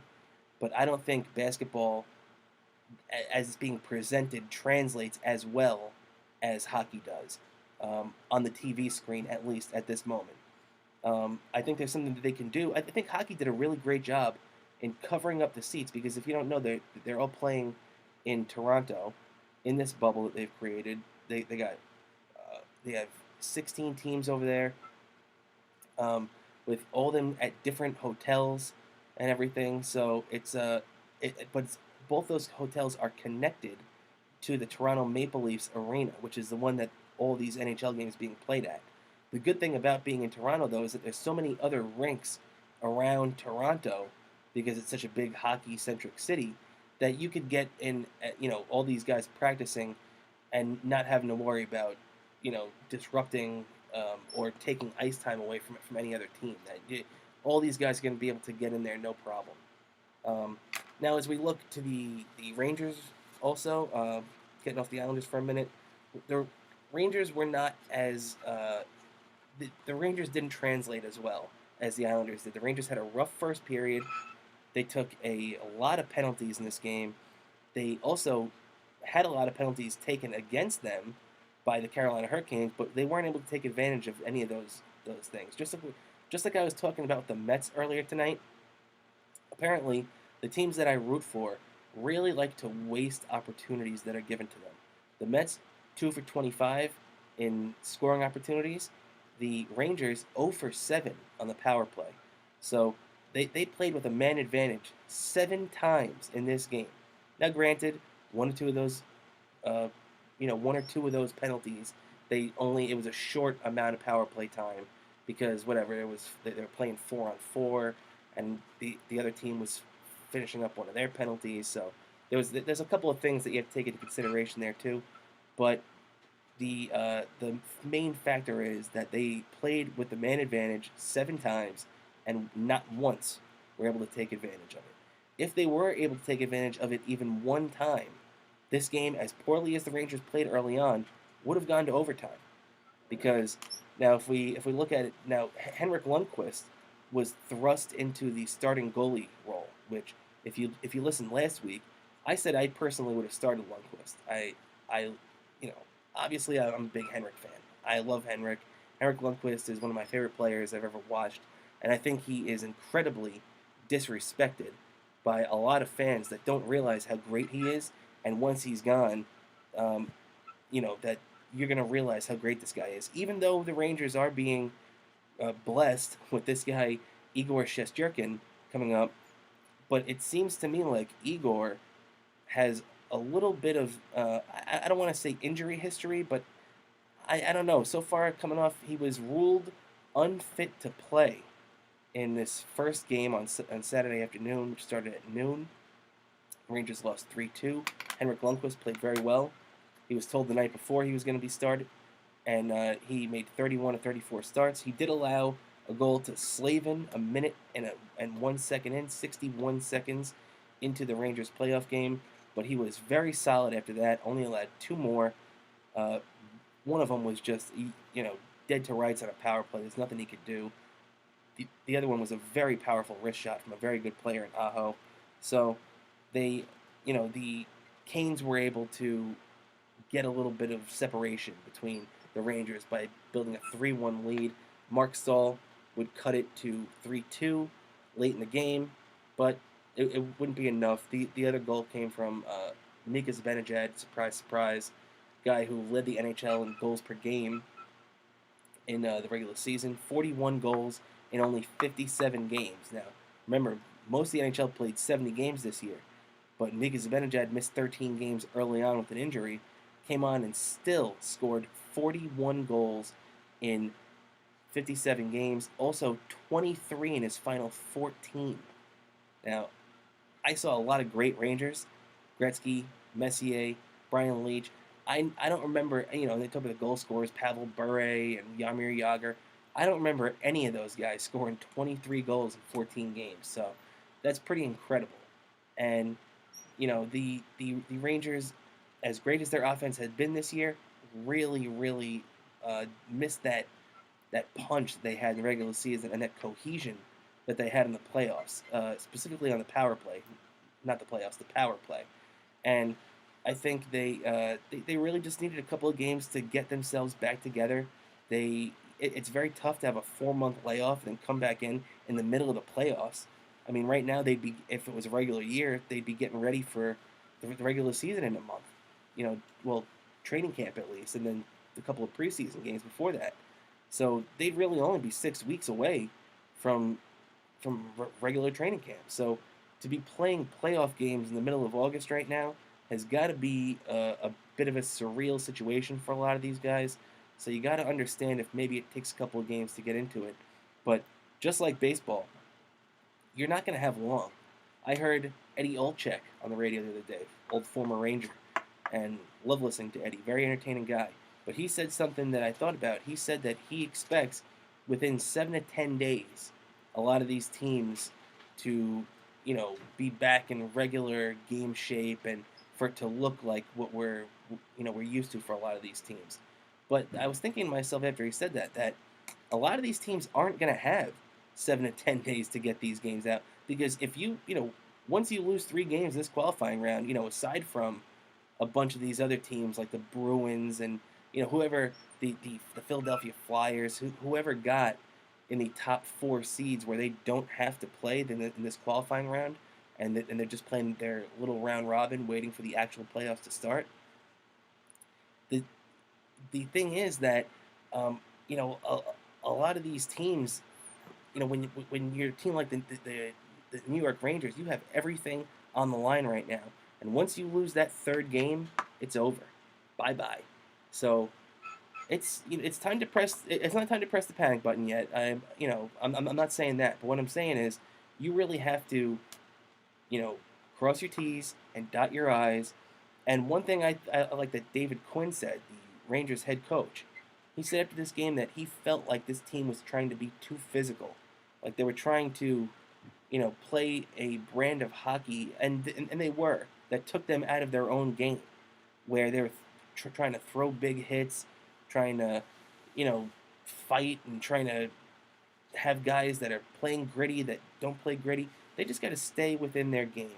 A: but I don't think basketball, as it's being presented, translates as well as hockey does, on the TV screen, at least at this moment. I think there's something that they can do. I think hockey did a really great job in covering up the seats, because if you don't know, they're all playing in Toronto in this bubble that they've created. They have 16 teams over there, with all of them at different hotels and everything. So both those hotels are connected to the Toronto Maple Leafs arena, which is the one that all these NHL games being played at. The good thing about being in Toronto, though, is that there's so many other rinks around Toronto, because it's such a big hockey-centric city, that you could get in, all these guys practicing and not having to worry about, disrupting, or taking ice time away from any other team. All these guys are going to be able to get in there no problem. Now, as we look to the Rangers, also getting off the Islanders for a minute, the Rangers were not as the Rangers didn't translate as well as the Islanders did. The Rangers had a rough first period. They took a lot of penalties in this game. They also had a lot of penalties taken against them by the Carolina Hurricanes, but they weren't able to take advantage of any of those things. Just like I was talking about the Mets earlier tonight, apparently the teams that I root for really like to waste opportunities that are given to them. The Mets, 2 for 25 in scoring opportunities. The Rangers, 0 for 7 on the power play. So they played with a man advantage 7 times in this game. Now, granted, one or two of those penalties, it was a short amount of power play time, because whatever it was, they were playing 4-on-4, and the other team was finishing up one of their penalties. So there's a couple of things that you have to take into consideration there too, but the main factor is that they played with the man advantage 7 times, and not once were able to take advantage of it. If they were able to take advantage of it even one time, this game, as poorly as the Rangers played early on, would have gone to overtime. Because now, if we look at it now, Henrik Lundqvist was thrust into the starting goalie role. Which, if you listened last week, I said I personally would have started Lundqvist. I obviously I'm a big Henrik fan. I love Henrik. Henrik Lundqvist is one of my favorite players I've ever watched, and I think he is incredibly disrespected by a lot of fans that don't realize how great he is. And once he's gone, that you're going to realize how great this guy is. Even though the Rangers are being blessed with this guy, Igor Shesterkin, coming up, but it seems to me like Igor has a little bit of, I don't want to say injury history, but I don't know. So far, coming off, he was ruled unfit to play in this first game on Saturday afternoon, which started at noon. Rangers lost 3-2. Henrik Lundqvist played very well. He was told the night before he was going to be started, and he made 31 of 34 starts. He did allow a goal to Slavin a minute and 1 second in, 61 seconds into the Rangers playoff game, but he was very solid after that, only allowed 2 more. One of them was just, dead to rights on a power play. There's nothing he could do. The other one was a very powerful wrist shot from a very good player in Aho. So the Canes were able to get a little bit of separation between the Rangers by building a 3-1 lead. Mark Stahl would cut it to 3-2 late in the game, but it wouldn't be enough. The other goal came from Mika Zibanejad, surprise, surprise, guy who led the NHL in goals per game in the regular season, 41 goals in only 57 games. Now, remember, most of the NHL played 70 games this year, but Mika Zibanejad missed 13 games early on with an injury, came on and still scored 41 goals in 57 games, also 23 in his final 14. Now, I saw a lot of great Rangers, Gretzky, Messier, Brian Leetch. I don't remember, they talk about the goal scorers, Pavel Bure and Jaromir Jagr. I don't remember any of those guys scoring 23 goals in 14 games. So that's pretty incredible. And, the Rangers, as great as their offense had been this year, really, really missed that punch that they had in the regular season and that cohesion that they had in the playoffs, specifically on the power play, not the playoffs, the power play. And I think they really just needed a couple of games to get themselves back together. It's very tough to have a 4 month layoff and then come back in the middle of the playoffs. I mean, right now they'd be, if it was a regular year, they'd be getting ready for the regular season in a month. Well, training camp at least, and then a couple of preseason games before that. So they'd really only be 6 weeks away from regular training camp. So to be playing playoff games in the middle of August right now has got to be a bit of a surreal situation for a lot of these guys. So you got to understand if maybe it takes a couple of games to get into it. But just like baseball, you're not going to have long. I heard Eddie Olczyk on the radio the other day, old former Ranger, and love listening to Eddie. Very entertaining guy. But he said something that I thought about. He said that he expects within 7 to 10 days, a lot of these teams to, be back in regular game shape and for it to look like what we're used to for a lot of these teams. But I was thinking to myself after he said that a lot of these teams aren't going to have 7 to 10 days to get these games out because if once you lose 3 games this qualifying round, aside from a bunch of these other teams like the Bruins and whoever the Philadelphia Flyers, whoever got in the top 4 seeds where they don't have to play in this qualifying round, and they're just playing their little round robin, waiting for the actual playoffs to start. The the thing is that a lot of these teams, when you're a team like the New York Rangers, you have everything on the line right now, and once you lose that third game, it's over, bye bye. So it's time to press. It's not time to press the panic button yet. I'm not saying that, but what I'm saying is you really have to cross your T's and dot your I's. And one thing I like that David Quinn said, the Rangers head coach, he said after this game that he felt like this team was trying to be too physical, like they were trying to play a brand of hockey, and they were, that took them out of their own game, where they were trying to throw big hits, trying to, fight and trying to have guys that are playing gritty that don't play gritty. They just got to stay within their game.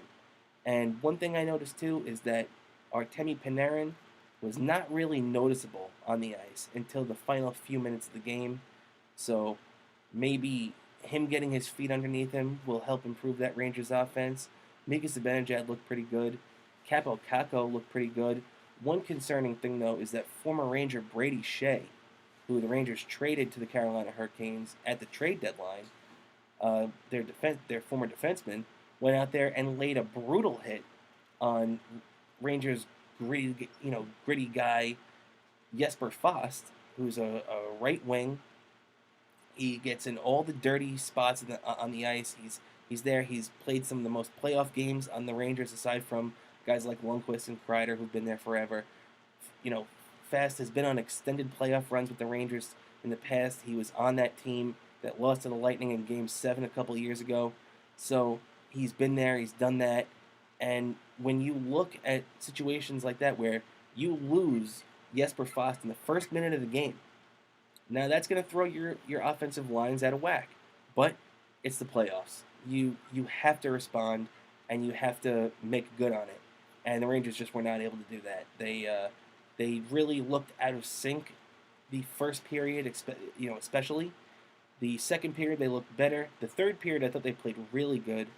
A: And one thing I noticed too is that Artemi Panarin was not really noticeable on the ice until the final few minutes of the game. So maybe him getting his feet underneath him will help improve that Rangers offense. Mika Zibanejad looked pretty good. Capo Caco looked pretty good. One concerning thing, though, is that former Ranger Brady Shea, who the Rangers traded to the Carolina Hurricanes at the trade deadline, their former defenseman, went out there and laid a brutal hit on Rangers gritty guy Jesper Fast, who's a right wing. He gets in all the dirty spots on the ice. He's there. He's played some of the most playoff games on the Rangers, aside from guys like Lundqvist and Kreider, who've been there forever. Fast has been on extended playoff runs with the Rangers in the past. He was on that team that lost to the Lightning in Game 7 a couple of years ago. So he's been there. He's done that. And when you look at situations like that where you lose Jesper Fast in the first minute of the game, now that's going to throw your offensive lines out of whack. But it's the playoffs. You have to respond, and you have to make good on it. And the Rangers just were not able to do that. They really looked out of sync the first period, especially. The second period, they looked better. The third period, I thought they played really good.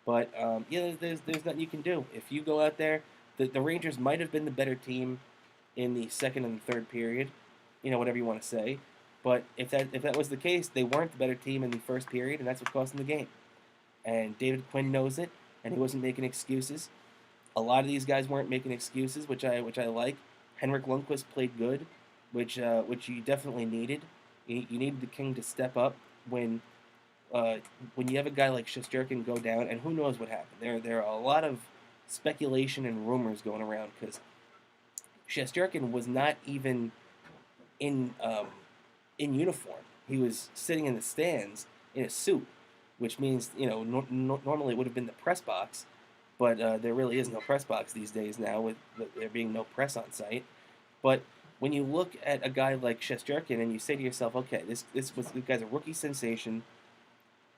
A: But, there's nothing you can do. If you go out there, the Rangers might have been the better team in the second and third period, whatever you want to say. But if that was the case, they weren't the better team in the first period, and that's what cost them the game. And David Quinn knows it, and he wasn't making excuses. A lot of these guys weren't making excuses, which I like. Henrik Lundqvist played good, which you definitely needed. You needed the King to step up when uh, when you have a guy like Shesterkin go down, and who knows what happened. There are a lot of speculation and rumors going around because Shesterkin was not even in in uniform. He was sitting in the stands in a suit, which means normally it would have been the press box, but there really is no press box these days now with there being no press on site. But when you look at a guy like Shesterkin and you say to yourself, okay, this guy's a rookie sensation.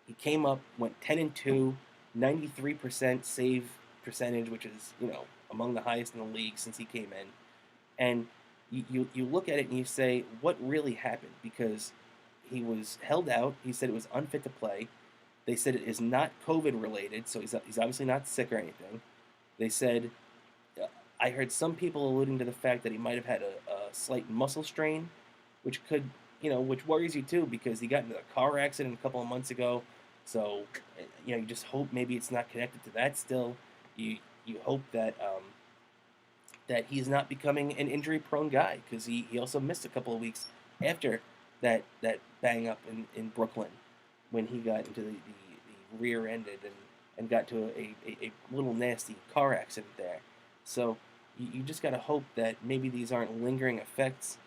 A: He came up, went 10-2, 93% save percentage, which is among the highest in the league since he came in. And you look at it and you say, what really happened? Because he was held out. He said it was unfit to play. They said it is not COVID related, so he's obviously not sick or anything. They said, I heard some people alluding to the fact that he might have had a slight muscle strain, which could, which worries you too because he got into a car accident a couple of months ago. So, you just hope maybe it's not connected to that still. You hope that he's not becoming an injury-prone guy because he also missed a couple of weeks after that bang up in Brooklyn when he got into the rear-ended and got to a little nasty car accident there. So you just got to hope that maybe these aren't lingering effects.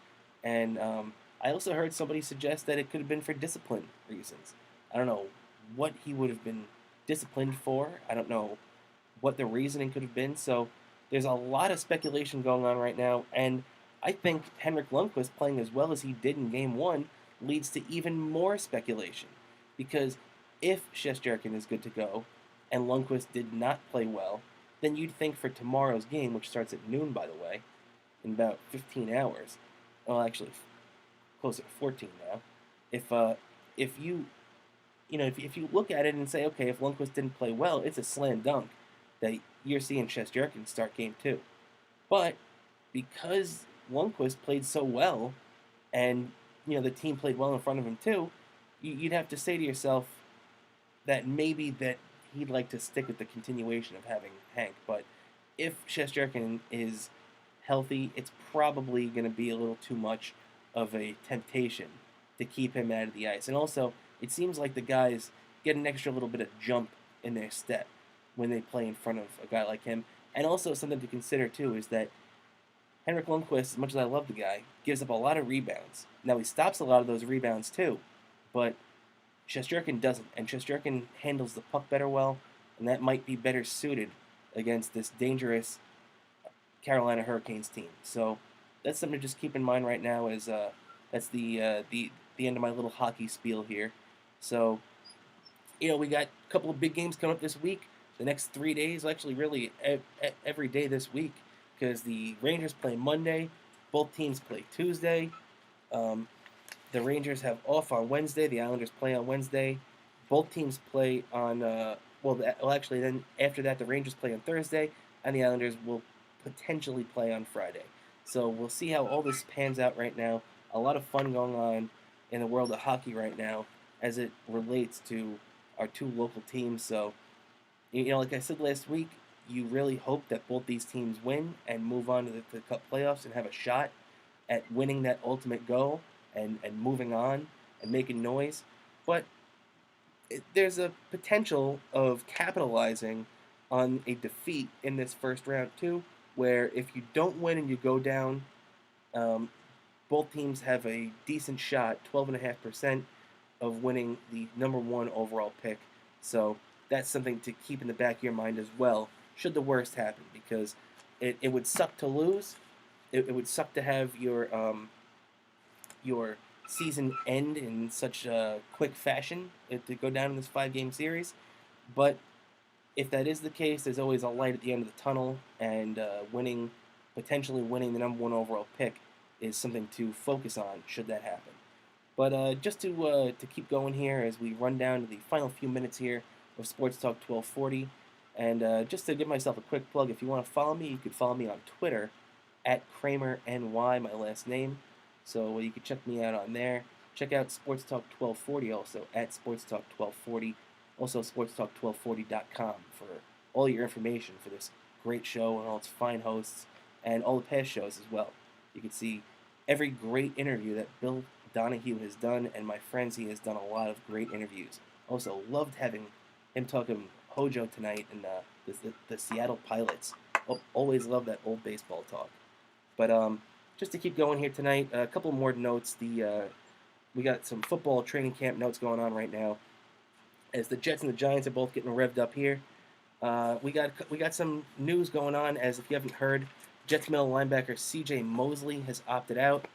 A: And I also heard somebody suggest that it could have been for discipline reasons. I don't know what he would have been disciplined for. I don't know what the reasoning could have been. So there's a lot of speculation going on right now, and I think Henrik Lundqvist playing as well as he did in Game 1 leads to even more speculation. Because if Shesterkin is good to go, and Lundqvist did not play well, then you'd think for tomorrow's game, which starts at noon, by the way, in about 15 hours, well, actually, closer to 14 now, if if you look at it and say, okay, if Lundqvist didn't play well, it's a slam dunk that you're seeing Shesterkin start Game 2. But because Lundqvist played so well, and the team played well in front of him too, you'd have to say to yourself that maybe that he'd like to stick with the continuation of having Hank. But if Shesterkin is healthy, it's probably going to be a little too much of a temptation to keep him out of the ice. And also, it seems like the guys get an extra little bit of jump in their step when they play in front of a guy like him. And also something to consider too is that Henrik Lundqvist, as much as I love the guy, gives up a lot of rebounds. Now he stops a lot of those rebounds too, but Shesterkin doesn't, and Shesterkin handles the puck better well, and that might be better suited against this dangerous Carolina Hurricanes team. So that's something to just keep in mind right now. Is that's the end of my little hockey spiel here. So we got a couple of big games coming up this week. The next 3 days, actually, really every day this week, because the Rangers play Monday, both teams play Tuesday. The Rangers have off on Wednesday. The Islanders play on Wednesday. Both teams play on actually, then after that, the Rangers play on Thursday, and the Islanders will potentially play on Friday. So we'll see how all this pans out right now. A lot of fun going on in the world of hockey right now as it relates to our two local teams. So, like I said last week, you really hope that both these teams win and move on to the Cup playoffs and have a shot at winning that ultimate goal and moving on and making noise. But there's a potential of capitalizing on a defeat in this first round too, where if you don't win and you go down, both teams have a decent shot, 12.5% of winning the number one overall pick. So that's something to keep in the back of your mind as well, should the worst happen, because it would suck to lose. It would suck to have your season end in such a quick fashion to go down in this 5-game series. But if that is the case, there's always a light at the end of the tunnel, and potentially winning the number one overall pick is something to focus on should that happen. But just to keep going here as we run down to the final few minutes here of Sports Talk 1240, and just to give myself a quick plug, if you want to follow me, you could follow me on Twitter at CramerNY, my last name. So you can check me out on there. Check out Sports Talk 1240 also at Sports Talk 1240. Also, SportsTalk1240.com for all your information for this great show and all its fine hosts and all the past shows as well. You can see every great interview that Bill Donahue has done, and my friends, he has done a lot of great interviews. Also, loved having him talking Hojo tonight and the Seattle Pilots. Always love that old baseball talk. But just to keep going here tonight, a couple more notes. We got some football training camp notes going on right now, as the Jets and the Giants are both getting revved up here. We got some news going on, as if you haven't heard, Jets middle linebacker C.J. Mosley has opted out.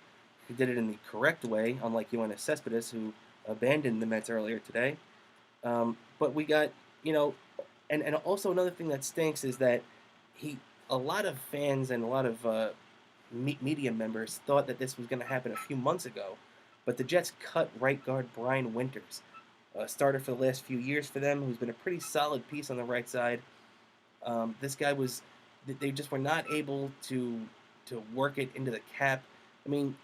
A: He did it in the correct way, unlike Yoenis Cespedes, who abandoned the Mets earlier today. But we got, and also another thing that stinks is that a lot of fans and a lot of media members thought that this was going to happen a few months ago, but the Jets cut right guard Brian Winters, a starter for the last few years for them, who's been a pretty solid piece on the right side. This guy they just were not able to work it into the cap. I mean,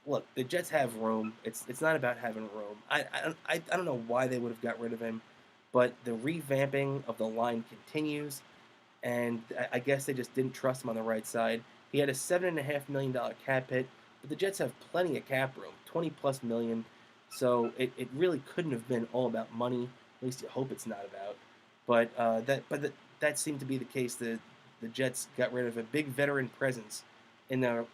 A: look, the Jets have room. It's not about having room. I don't know why they would have got rid of him, but the revamping of the line continues, and I guess they just didn't trust him on the right side. He had a $7.5 million cap hit, but the Jets have plenty of cap room, 20+ million. So it really couldn't have been all about money. At least you hope it's not about. That seemed to be the case. The Jets got rid of a big veteran presence in their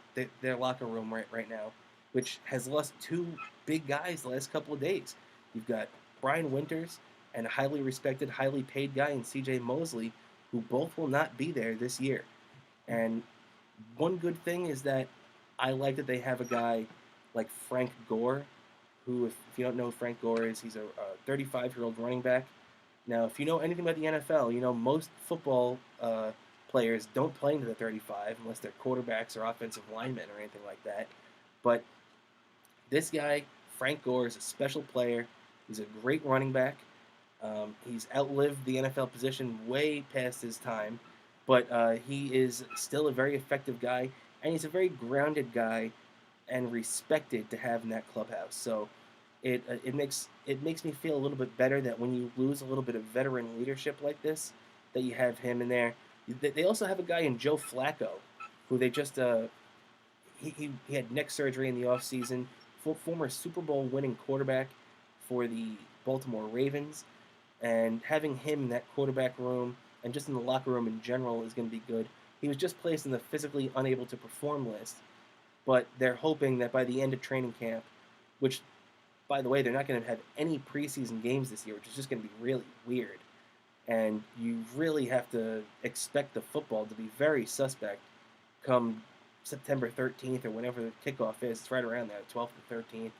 A: locker room right now, which has lost two big guys the last couple of days. You've got Brian Winters and a highly respected, highly paid guy in C.J. Mosley, who both will not be there this year. And one good thing is that I like that they have a guy like Frank Gore, who, if you don't know who Frank Gore is, he's a 35-year-old running back. Now, if you know anything about the NFL, you know most football players don't play into the 35 unless they're quarterbacks or offensive linemen or anything like that. But this guy, Frank Gore, is a special player. He's a great running back. He's outlived the NFL position way past his time, but he is still a very effective guy, and he's a very grounded guy and respected to have in that clubhouse. So it makes me feel a little bit better that when you lose a little bit of veteran leadership like this, that you have him in there. They also have a guy in Joe Flacco, who they just he had neck surgery in the offseason, former Super Bowl winning quarterback for the Baltimore Ravens, and having him in that quarterback room and just in the locker room in general is going to be good. He was just placed in the physically unable to perform list, but they're hoping that by the end of training camp, which, by the way, they're not going to have any preseason games this year, which is just going to be really weird. And you really have to expect the football to be very suspect come September 13th or whenever the kickoff is. It's right around there, 12th or 13th.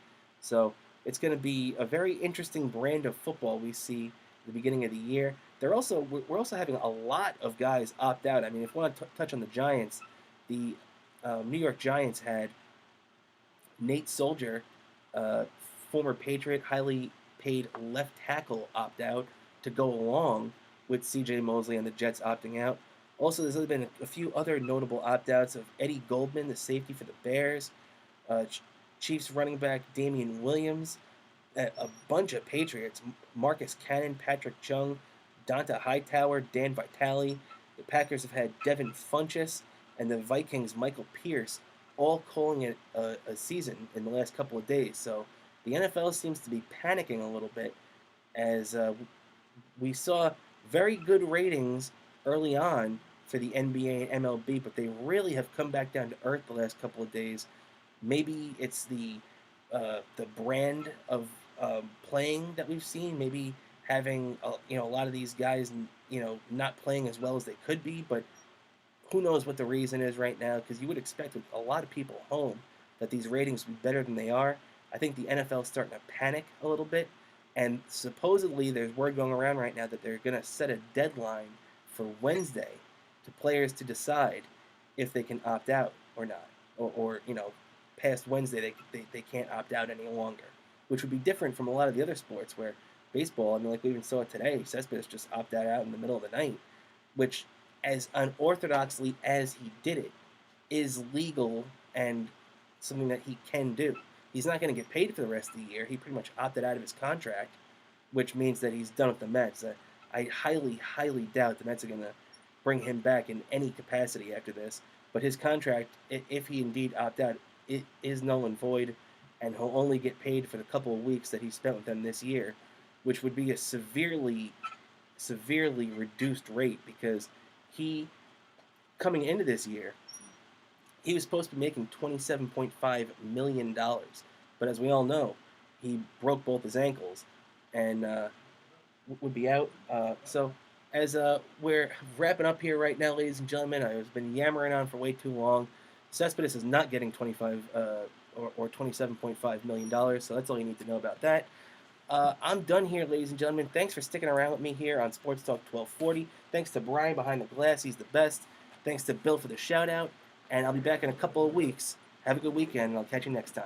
A: So it's going to be a very interesting brand of football we see at the beginning of the year. We're also having a lot of guys opt out. I mean, if we want to touch on the Giants, the New York Giants had Nate Soldier, former Patriot, highly paid left tackle, opt out to go along with C.J. Mosley and the Jets opting out. Also, there's been a few other notable opt-outs of Eddie Goldman, the safety for the Bears, Chiefs running back Damian Williams, a bunch of Patriots, Marcus Cannon, Patrick Chung, Donta Hightower, Dan Vitale. The Packers have had Devin Funchess, and the Vikings Michael Pierce, all calling it a season in the last couple of days. So the NFL seems to be panicking a little bit, as we saw very good ratings early on for the NBA and MLB, but they really have come back down to earth the last couple of days. Maybe it's the brand of playing that we've seen. Maybe having a lot of these guys not playing as well as they could be, but who knows what the reason is right now? Because you would expect with a lot of people home that these ratings would be better than they are. I think the NFL is starting to panic a little bit, and supposedly there's word going around right now that they're going to set a deadline for Wednesday to players to decide if they can opt out or not, or past Wednesday they can't opt out any longer, which would be different from a lot of the other sports where baseball, I mean, like we even saw it today, Cespedes just opted out in the middle of the night, which, as unorthodoxly as he did it, is legal and something that he can do. he's not going to get paid for the rest of the year. He pretty much opted out of his contract, which means that he's done with the Mets. I highly, highly doubt the Mets are going to bring him back in any capacity after this. But his contract, if he indeed opt out, it is null and void, and he'll only get paid for the couple of weeks that he spent with them this year, which would be a severely, severely reduced rate because he, coming into this year, he was supposed to be making $27.5 million, but as we all know, he broke both his ankles and would be out. So as we're wrapping up here right now, ladies and gentlemen, I've been yammering on for way too long. Cespedes is not getting 25 or $27.5 million, so that's all you need to know about that. I'm done here, ladies and gentlemen. Thanks for sticking around with me here on Sports Talk 1240. Thanks to Brian behind the glass. He's the best. Thanks to Bill for the shout out. And I'll be back in a couple of weeks. Have a good weekend, and I'll catch you next time.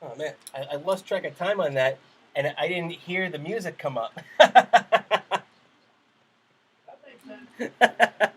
A: Oh man, I lost track of time on that, and I didn't hear the music come up.
B: That makes sense.